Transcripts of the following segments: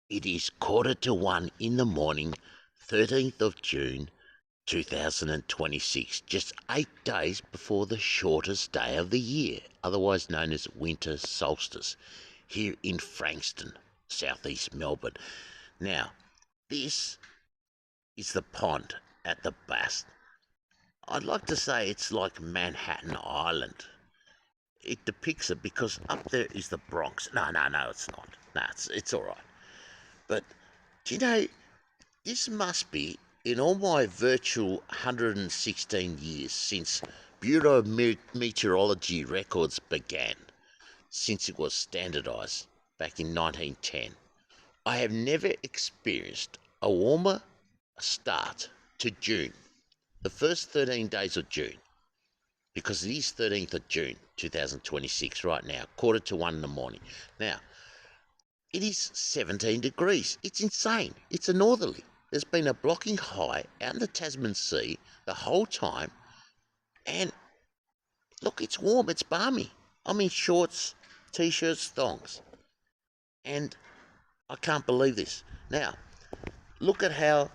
It is 1:45 in the morning, 13th of June, 2026, just 8 days before the shortest day of the year, otherwise known as winter solstice, here in Frankston, southeast Melbourne. Now, this is the pond at the Bass. I'd like to say it's like Manhattan Island. It depicts it because up there is the Bronx. No, it's not. No, it's all right. But do you know, this must be, in all my virtual 116 years since Bureau of Meteorology records began, since it was standardised back in 1910, I have never experienced a warmer start to June, the first 13 days of June, because it is 13th of June 2026 right now, 1:45 in the morning. Now, it is 17 degrees. It's insane. It's a northerly. There's been a blocking high out in the Tasman Sea the whole time. And look, it's warm. It's balmy. I'm in shorts, t-shirts, thongs. And I can't believe this. Now, look at how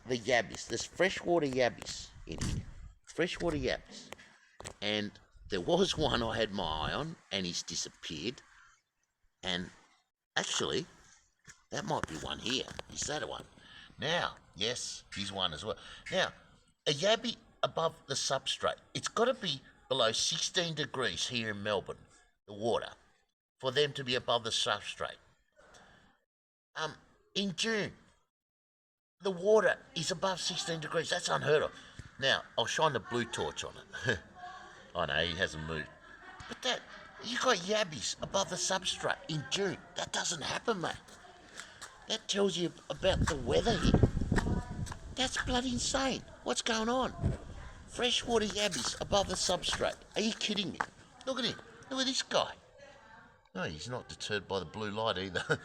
the yabbies, there's freshwater yabbies in here. Freshwater yabbies. And there was one I had my eye on, and he's disappeared. And actually, that might be one here. Is that a one? Now, yes, here's one as well. Now, a yabby above the substrate. It's got to be below 16 degrees here in Melbourne, the water, for them to be above the substrate. In June, the water is above 16 degrees. That's unheard of. Now, I'll shine the blue torch on it. I know, he hasn't moved. But that, you got yabbies above the substrate in June. That doesn't happen, mate. That tells you about the weather here. That's bloody insane. What's going on? Freshwater yabbies above the substrate. Are you kidding me? Look at him. Look at this guy. No, he's not deterred by the blue light either.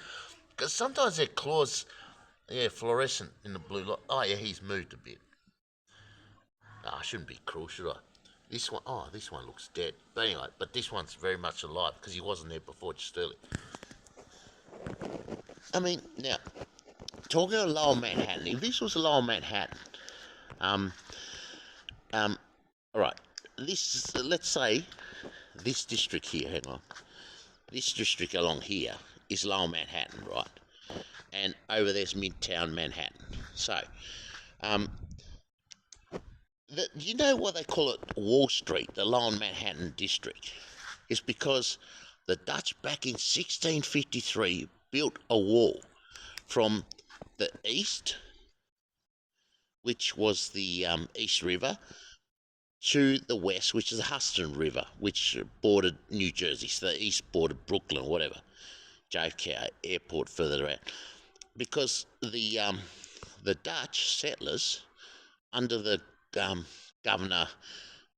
Because sometimes their claws, fluorescent in the blue light. Oh, yeah, he's moved a bit. Oh, I shouldn't be cruel, should I? This one looks dead. But anyway, this one's very much alive because he wasn't there before, just early. I mean, now, talking of Lower Manhattan, if this was Lower Manhattan, all right, let's say this district here, hang on, this district along here is Lower Manhattan, right? And over there's Midtown Manhattan. So, you know why they call it Wall Street, the Lower Manhattan district? It's because the Dutch back in 1653 built a wall from the east, which was the East River, to the west, which is the Hudson River, which bordered New Jersey. So the east bordered Brooklyn or whatever, JFK Airport further out. Because the Dutch settlers, under the Governor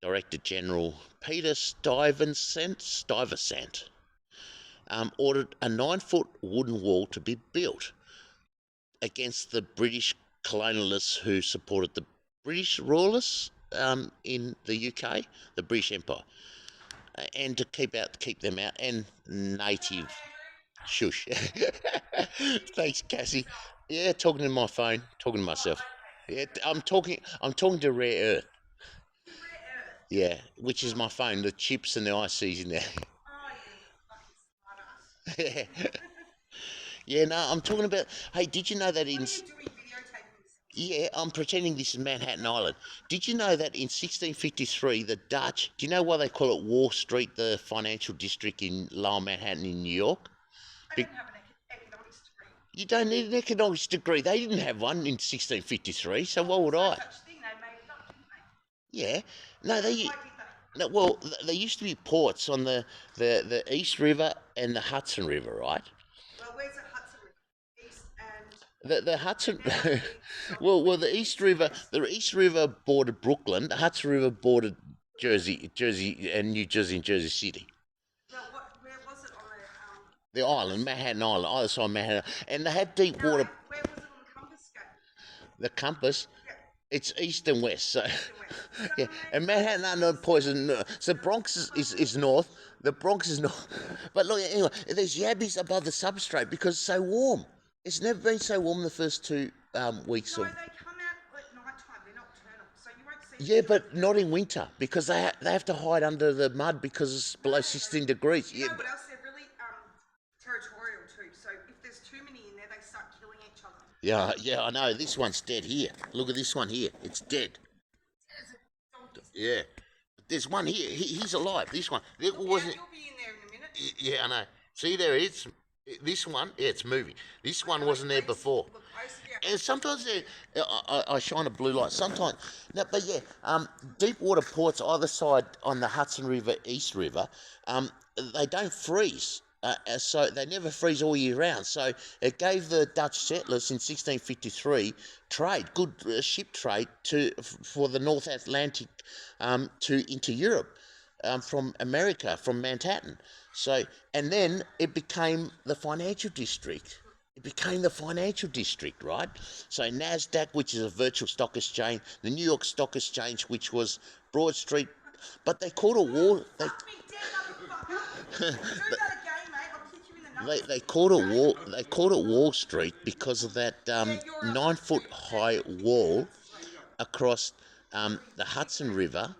Director General Peter Stuyvesant, ordered a 9-foot wooden wall to be built against the British colonialists who supported the British royalists in the UK, the British Empire, and to keep them out, and native. Shush. Thanks, Cassie. Yeah, talking to my phone, talking to myself. Yeah, I'm talking to Rare Earth. Yeah, which is my phone, the chips and the ICs in there. Yeah. Yeah, no, I'm talking about. Hey, did you know that in? Yeah, I'm pretending this is Manhattan Island. Did you know that in 1653, the Dutch? Do you know why they call it Wall Street, the financial district in Lower Manhattan in New York? I don't have an economics degree. You don't need an economics degree. They didn't have one in 1653, so why would I? Such thing, they made it up, didn't they? Yeah. No, they. Why did they? No, well, there used to be ports on the East River and the Hudson River, right? Well, where's the Hudson River? East and The Hudson, well, the East River bordered Brooklyn. The Hudson River bordered Jersey, and New Jersey and Jersey City. well, where was it on The island, Manhattan Island, either side of Manhattan, and they had deep water. Where was it on the compass scale? The compass, Yeah, it's east and west. So, east and west. yeah, and Manhattan under poison. So Bronx is north. The Bronx is north. But look, anyway, there's yabbies above the substrate because it's so warm. It's never been so warm the first 2 weeks No, of. they come out at night time. They're nocturnal, so you won't see Yeah, them during but the not day. in winter because they have to hide under the mud because it's below 16 degrees. You Yeah, know what else? They're really territorial too. So if there's too many in there, they start killing each other. yeah, I know. This one's dead here. Look at this one here. It's dead. Donkeys. Yeah. There's one here. He's alive. This one. It Yeah, wasn't. you'll be in there in a minute. Yeah, I know. See, there it is. This one, yeah, it's moving. This one wasn't there before. Look closer, yeah. And sometimes I shine a blue light. Sometimes, no, but yeah, deep water ports either side on the Hudson River, East River, they don't freeze. So they never freeze all year round. So it gave the Dutch settlers in 1653 trade, good ship trade for the North Atlantic into Europe from America, from Manhattan. So, and then it became the financial district. It became the financial district, right? So NASDAQ, which is a virtual stock exchange, the New York Stock Exchange, which was Broad Street, but they called it Wall. Fuck me dead, motherfucker! Do that again, mate. I'll kick you in the nuts. They called it Wall. They called it Wall Street because of that Yeah, you're up. 9 foot high wall across the Hudson River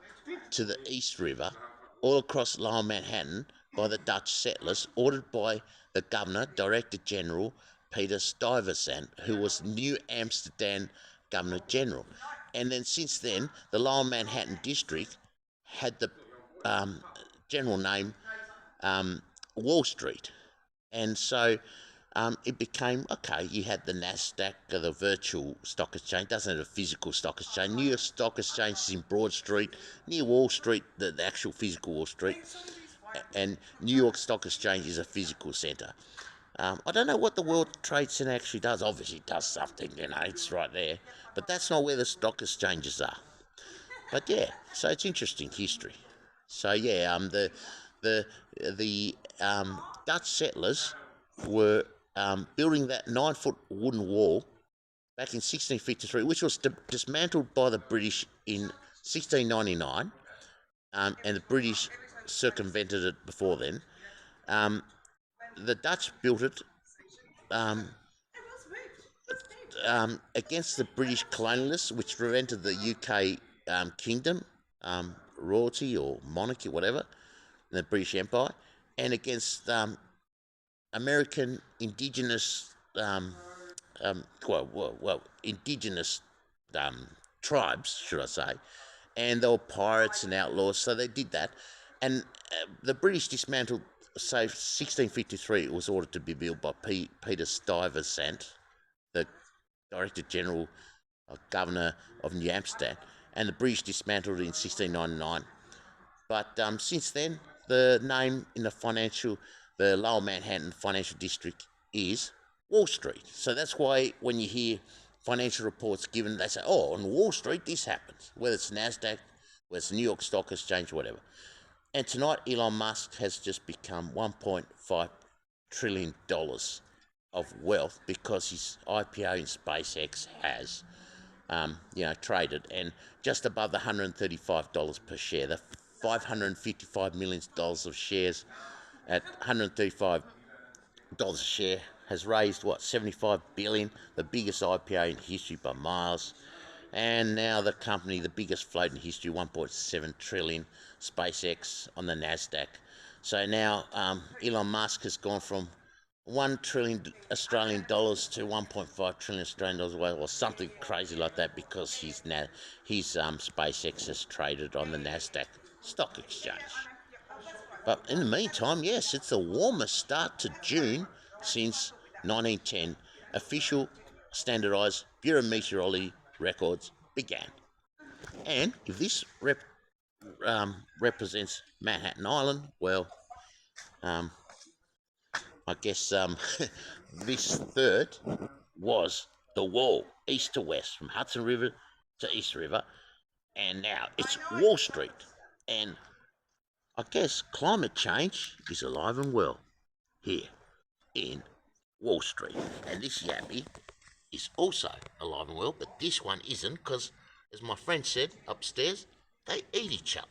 to the East River, all across Lower Manhattan by the Dutch settlers, ordered by the Governor, Director General Peter Stuyvesant, who was New Amsterdam Governor General. And then since then, the Lower Manhattan District had the general name Wall Street. And so it became okay. You had the Nasdaq, the virtual stock exchange, doesn't have a physical stock exchange. New York Stock Exchange is in Broad Street, near Wall Street, the actual physical Wall Street, and New York Stock Exchange is a physical centre. I don't know what the World Trade Center actually does. Obviously, it does something, it's right there, but that's not where the stock exchanges are. But yeah, so it's interesting history. So yeah, the Dutch settlers were building that 9 foot wooden wall back in 1653, which was dismantled by the British in 1699, and the British circumvented it before then. The Dutch built it against the British colonialists, which prevented the UK kingdom, royalty or monarchy, whatever, the British Empire, and against American indigenous, indigenous tribes, should I say, and they were pirates and outlaws, so they did that. And the British dismantled, say, 1653, it was ordered to be built by Peter Stuyvesant, the Director General, Governor of New Amsterdam, and the British dismantled it in 1699. But since then, the name in the Lower Manhattan Financial District is Wall Street. So that's why when you hear financial reports given, they say, oh, on Wall Street this happens, whether it's NASDAQ, whether it's New York Stock Exchange, whatever. And tonight, Elon Musk has just become $1.5 trillion of wealth because his IPO in SpaceX has traded, and just above the $135 per share. The $555 million of shares at $135 a share has raised, what, $75 billion, the biggest IPO in history by miles. And now the company, the biggest float in history, 1.7 trillion, SpaceX on the NASDAQ. So now Elon Musk has gone from 1 trillion Australian dollars to 1.5 trillion Australian dollars, or something crazy like that, because his SpaceX has traded on the Nasdaq Stock Exchange. But in the meantime, yes, it's the warmest start to June since 1910. Official standardised Bureau of Meteorology records began. And if this represents Manhattan Island, well, I guess this third was the wall, east to west, from Hudson River to East River, and now it's Wall Street. And I guess climate change is alive and well here in Wall Street. And this yappy is also alive and well, but this one isn't, because, as my friend said upstairs, they eat each other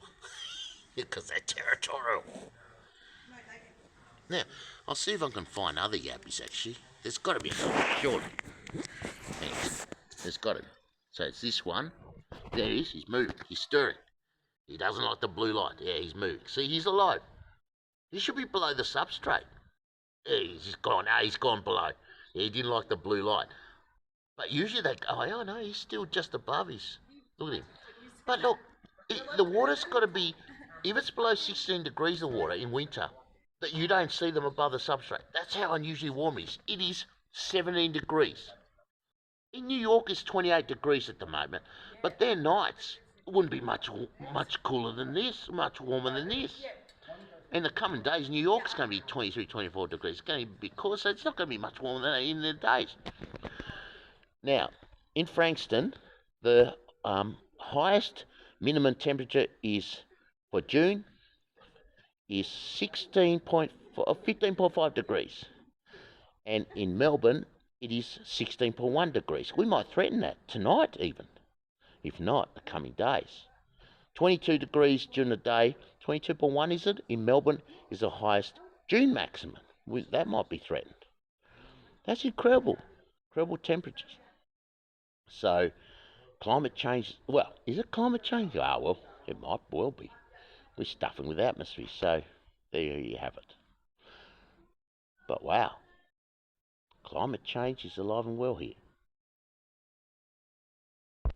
because they're territorial. Now, I'll see if I can find other yabbies actually. There's got to be a couple, surely. Thanks. There's got to be. So it's this one. There he is. He's moving. He's stirring. He doesn't like the blue light. Yeah, he's moving. See, he's alive. He should be below the substrate. Yeah, he's just gone. No, he's gone below. Yeah, he didn't like the blue light. But usually they go, oh no, he's still just above his. Look at him. But look, the water's got to be, if it's below 16 degrees of water in winter, that you don't see them above the substrate. That's how unusually warm it is. It is 17 degrees. In New York, it's 28 degrees at the moment, but their nights wouldn't be much cooler than this, much warmer than this. In the coming days, New York's going to be 23, 24 degrees. It's going to be cool, so it's not going to be much warmer than that in the days. Now, in Frankston, the highest minimum temperature is for June is 15.5 degrees, and in Melbourne it is 16.1 degrees. We might threaten that tonight even, if not the coming days. 22 degrees during the day, 22.1 is it? In Melbourne is the highest June maximum. That might be threatened. That's incredible temperatures. So climate change, well, is it climate change? Ah, well, it might well be. We're stuffing with atmosphere, so there you have it. But wow, climate change is alive and well here.